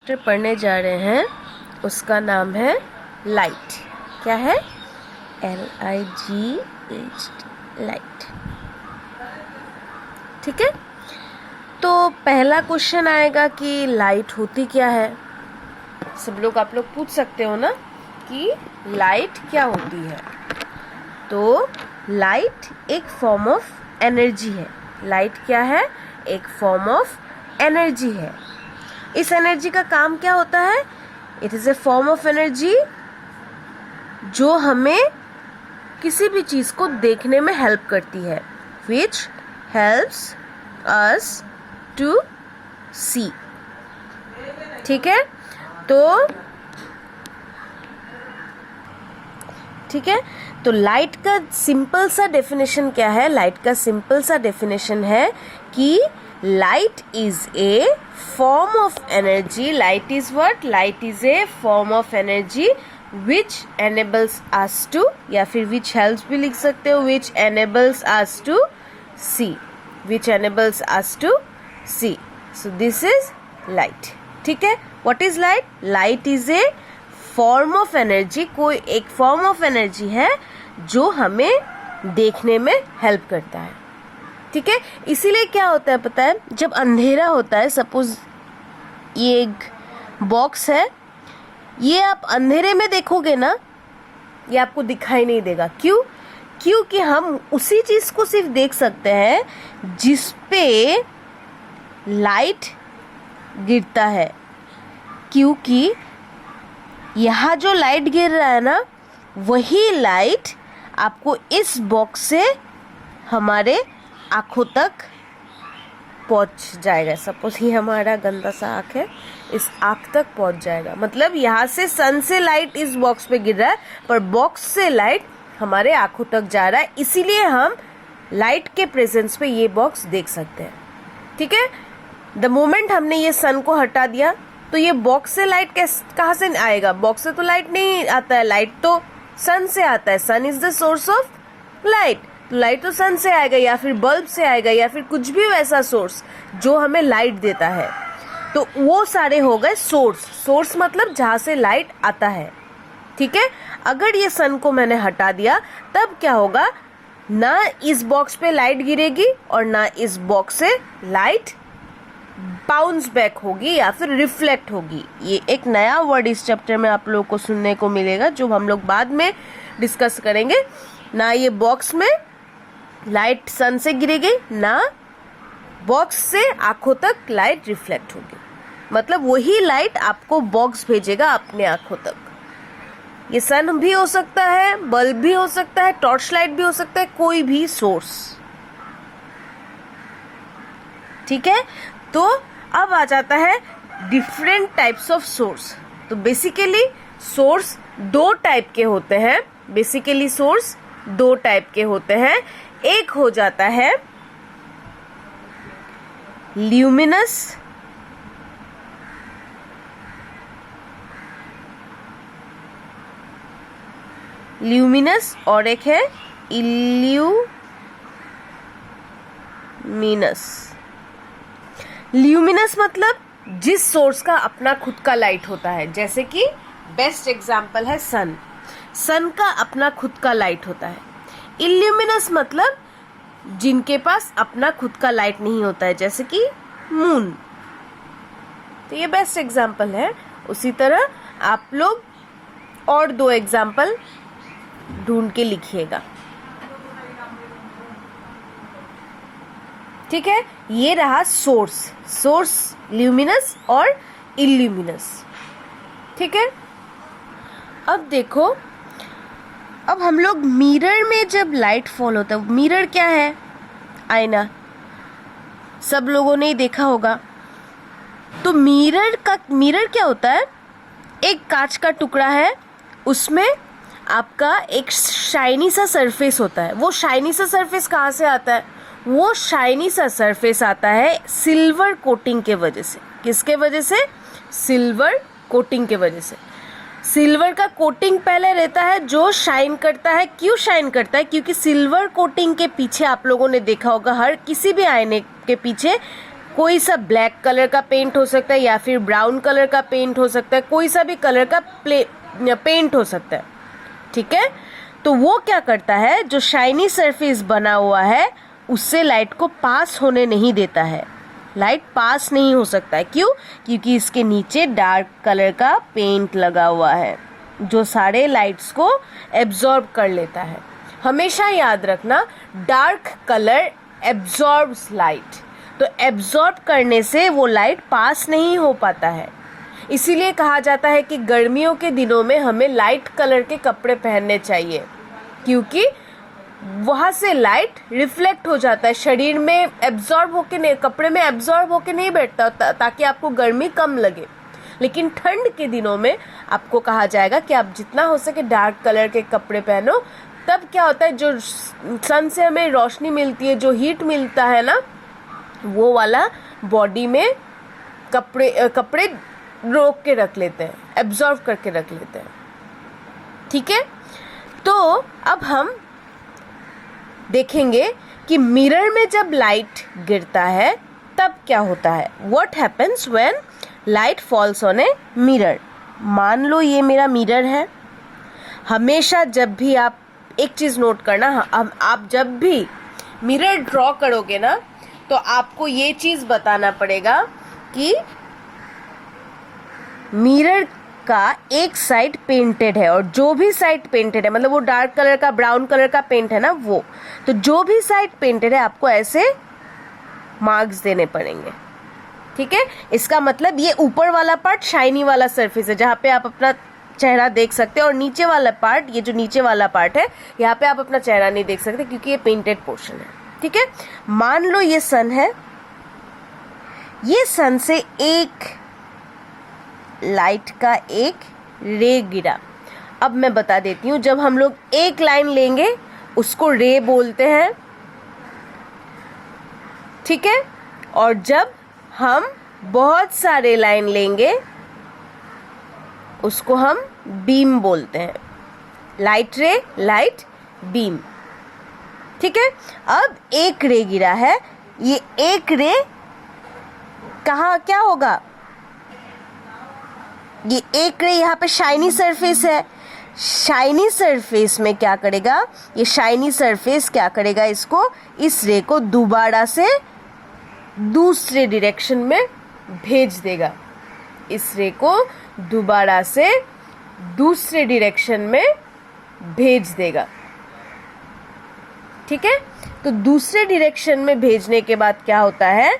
पढ़ने जा रहे हैं उसका नाम है लाइट। क्या है? LIGH, light. ठीक है, तो पहला क्वेश्चन आएगा कि लाइट होती क्या है। सब लोग आप लोग पूछ सकते हो ना कि लाइट क्या होती है। तो लाइट एक फॉर्म ऑफ एनर्जी है। लाइट क्या है? एक फॉर्म ऑफ एनर्जी है। इस एनर्जी का काम क्या होता है? It is a form of energy जो हमें किसी भी चीज को देखने में हेल्प करती है, विच हेल्प्स अस टू सी। ठीक है, तो लाइट का सिंपल सा डेफिनेशन क्या है? लाइट का सिंपल सा डेफिनेशन है कि light is a form of energy. Light is what? Light is a form of energy which enables us to, या फिर which helps भी लिख सकते हो, which enables us to see, which enables us to see. So this is light. ठीक है, what is light? Light is a form of energy. कोई एक form of energy है जो हमें देखने में हेल्प करता है। ठीक है, इसीलिए क्या होता है पता है? जब अंधेरा होता है, सपोज ये एक बॉक्स है, ये आप अंधेरे में देखोगे ना, ये आपको दिखाई नहीं देगा। क्यों? क्योंकि हम उसी चीज को सिर्फ देख सकते हैं जिस पे लाइट गिरता है। क्योंकि यहाँ जो लाइट गिर रहा है ना, वही लाइट आपको इस बॉक्स से हमारे आंखों तक पहुंच जाएगा। सपोज ये हमारा गंदा सा आँख है, इस आँख तक पहुंच जाएगा। मतलब यहाँ से सन से लाइट इस बॉक्स पे गिर रहा है, पर बॉक्स से लाइट हमारे आंखों तक जा रहा है। इसीलिए हम लाइट के प्रेजेंस पे ये बॉक्स देख सकते हैं। ठीक है, द मोमेंट हमने ये सन को हटा दिया तो ये बॉक्स से लाइट कहाँ से आएगा? बॉक्स से तो लाइट नहीं आता है, लाइट तो सन से आता है। Sun is the source of light. Light तो सन से आएगा, या फिर बल्ब से आएगा, या फिर कुछ भी वैसा सोर्स जो हमें लाइट देता है। तो वो सारे हो गए सोर्स। सोर्स मतलब जहाँ से लाइट आता है। ठीक है, अगर ये सन को मैंने हटा दिया तब क्या होगा? ना इस बॉक्स पे लाइट गिरेगी और ना इस बॉक्स से लाइट बाउंस बैक होगी या फिर रिफ्लेक्ट होगी। ये एक नया वर्ड इस चैप्टर में आप लोगों को सुनने को मिलेगा, जो हम लोग बाद में डिस्कस करेंगे। ना ये बॉक्स में लाइट सन से गिरेगी, ना बॉक्स से आंखों तक लाइट रिफ्लेक्ट होगी। मतलब वही लाइट आपको बॉक्स भेजेगा अपने आंखों तक। ये सन भी हो सकता है, बल्ब भी हो सकता है, टॉर्च लाइट भी हो सकता है, कोई भी सोर्स। ठीक है, तो अब आ जाता है डिफरेंट टाइप्स ऑफ सोर्स। तो बेसिकली सोर्स दो टाइप के होते हैं। बेसिकली सोर्स दो टाइप के होते हैं। एक हो जाता है ल्यूमिनस, और एक है इल्यूमिनस। ल्यूमिनस मतलब जिस सोर्स का अपना खुद का लाइट होता है। जैसे कि बेस्ट एग्जांपल है सन। सन का अपना खुद का लाइट होता है। इल्यूमिनस मतलब जिनके पास अपना खुद का लाइट नहीं होता है, जैसे कि मून। तो ये बेस्ट एग्जांपल है। उसी तरह आप लोग और दो एग्जांपल ढूंढ के लिखिएगा। ठीक है, ये रहा सोर्स ल्यूमिनस और इल्यूमिनस। ठीक है, अब देखो, अब हम लोग मिरर में जब लाइट फॉल होता है, मिरर क्या है? आईना। सब लोगों ने ही देखा होगा। तो मिरर क्या होता है? एक कांच का टुकड़ा है, उसमें आपका एक शाइनी सा सरफेस होता है। वो शाइनी सा सरफेस कहाँ से आता है? वो शाइनी सा सरफेस आता है सिल्वर कोटिंग के वजह से। किसके वजह से? सिल्वर कोटिंग के वजह से। सिल्वर का कोटिंग पहले रहता है जो शाइन करता है। क्यों शाइन करता है? क्योंकि सिल्वर कोटिंग के पीछे आप लोगों ने देखा होगा, हर किसी भी आईने के पीछे कोई सा ब्लैक कलर का पेंट हो सकता है या फिर ब्राउन कलर का पेंट हो सकता है, कोई सा भी कलर का पेंट हो सकता है, ठीक है। तो वो क्या करता है, जो शाइनी सरफेस बना हुआ है उससे लाइट को पास होने नहीं देता है, लाइट पास नहीं हो सकता है। क्यों? क्योंकि इसके नीचे डार्क कलर का पेंट लगा हुआ है जो सारे लाइट्स को एब्जॉर्ब कर लेता है। हमेशा याद रखना, डार्क कलर एब्जॉर्ब्स लाइट, तो एब्जॉर्ब करने से वो लाइट पास नहीं हो पाता है। इसीलिए कहा जाता है कि गर्मियों के दिनों में हमें लाइट कलर के कपड़े पहनने चाहिए, क्योंकि वहाँ से लाइट रिफ्लेक्ट हो जाता है, शरीर में एब्जॉर्ब होके नहीं, कपड़े में एब्जॉर्ब होके नहीं बैठता, ताकि आपको गर्मी कम लगे। लेकिन ठंड के दिनों में आपको कहा जाएगा कि आप जितना हो सके डार्क कलर के कपड़े पहनो। तब क्या होता है, जो सन से हमें रोशनी मिलती है, जो हीट मिलता है ना, वो वाला बॉडी में कपड़े रोक के रख लेते हैं, एब्जॉर्व करके रख लेते हैं, ठीक है। तो अब हम देखेंगे कि मिरर में जब लाइट गिरता है तब क्या होता है। What happens when light falls on a mirror. मान लो ये मेरा मिरर है। हमेशा जब भी आप एक चीज़ नोट करना, आप जब भी मिरर ड्रॉ करोगे ना, तो आपको ये चीज़ बताना पड़ेगा कि मिरर का एक साइड पेंटेड है, और जो भी साइड पेंटेड है, मतलब वो डार्क कलर का ब्राउन कलर का पेंट है ना, वो तो जो भी साइड पेंटेड है आपको ऐसे मार्क्स देने पड़ेंगे, ठीक है। इसका मतलब ये ऊपर वाला पार्ट शाइनी वाला सरफेस है जहाँ पे आप अपना चेहरा देख सकते हैं, और नीचे वाला पार्ट, ये जो नीचे वाला पार्ट है, यहाँ पे आप अपना चेहरा नहीं देख सकते क्योंकि ये पेंटेड पोर्शन है, ठीक है। मान लो ये सन है, ये सन से एक लाइट का एक रे गिरा। अब मैं बता देती हूँ, जब हम लोग एक लाइन लेंगे उसको रे बोलते हैं, ठीक है, और जब हम बहुत सारे लाइन लेंगे उसको हम बीम बोलते हैं। लाइट रे, लाइट बीम, ठीक है। अब एक रे गिरा है, ये एक रे कहाँ क्या होगा, ये एक रे यहाँ पे शाइनी सरफेस है, शाइनी सरफेस में क्या करेगा, ये शाइनी सरफेस क्या करेगा, इसको, इस रे को दोबारा से दूसरे डायरेक्शन में भेज देगा, इस रे को दोबारा से दूसरे डायरेक्शन में भेज देगा, ठीक है। तो दूसरे डायरेक्शन में भेजने के बाद क्या होता है,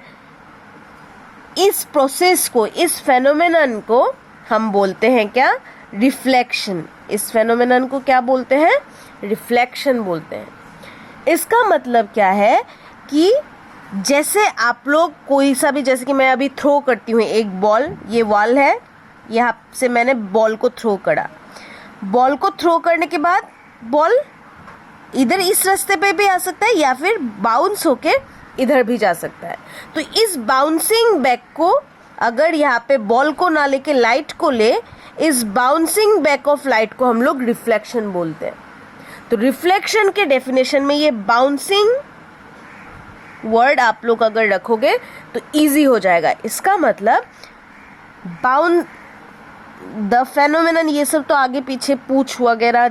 इस प्रोसेस को, इस फेनोमेनन को हम बोलते हैं क्या, रिफ्लेक्शन। इस फेनोमेनन को क्या बोलते हैं, रिफ्लेक्शन बोलते हैं। इसका मतलब क्या है कि जैसे आप लोग कोई सा भी, जैसे कि मैं अभी थ्रो करती हूँ एक बॉल, ये वॉल है, यहाँ से मैंने बॉल को थ्रो करा, बॉल को थ्रो करने के बाद बॉल इधर इस रास्ते पे भी आ सकता है या फिर बाउंस होके इधर भी जा सकता है। तो इस बाउंसिंग बैक को, अगर यहाँ पे बॉल को ना लेके लाइट को ले, इस बाउंसिंग बैक ऑफ लाइट को हम लोग रिफ्लेक्शन बोलते हैं। तो रिफ्लेक्शन के डेफिनेशन में ये बाउंसिंग वर्ड आप लोग अगर रखोगे तो इजी हो जाएगा। इसका मतलब द फेनोमेनन, ये सब तो आगे पीछे पूछ वगैरह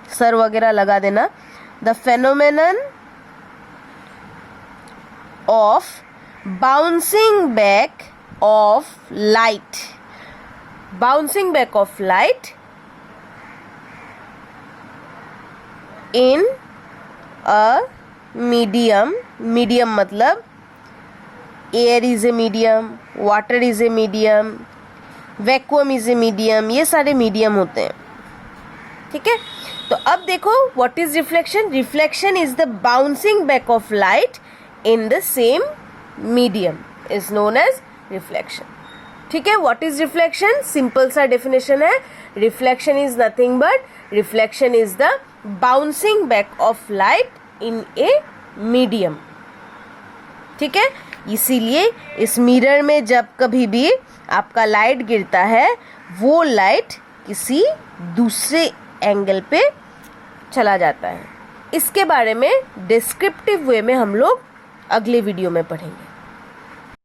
सर वगैरह लगा देना। The phenomenon of bouncing back of light, bouncing back of light in a medium, medium मतलब air is a medium, water is a medium, vacuum is a medium, ये सारे मीडियम होते हैं, ठीक है। तो अब देखो, what is reflection, reflection is the bouncing back of light in the same medium is known as reflection, ठीक है। व्हाट इज रिफ्लेक्शन, सिंपल सा डेफिनेशन है, reflection is nothing but, reflection is the bouncing back of light in a medium, ठीक है। इसीलिए इस mirror में जब कभी भी आपका लाइट गिरता है, वो लाइट किसी दूसरे एंगल पे चला जाता है। इसके बारे में डिस्क्रिप्टिव वे में हम लोग अगले वीडियो में पढ़ेंगे।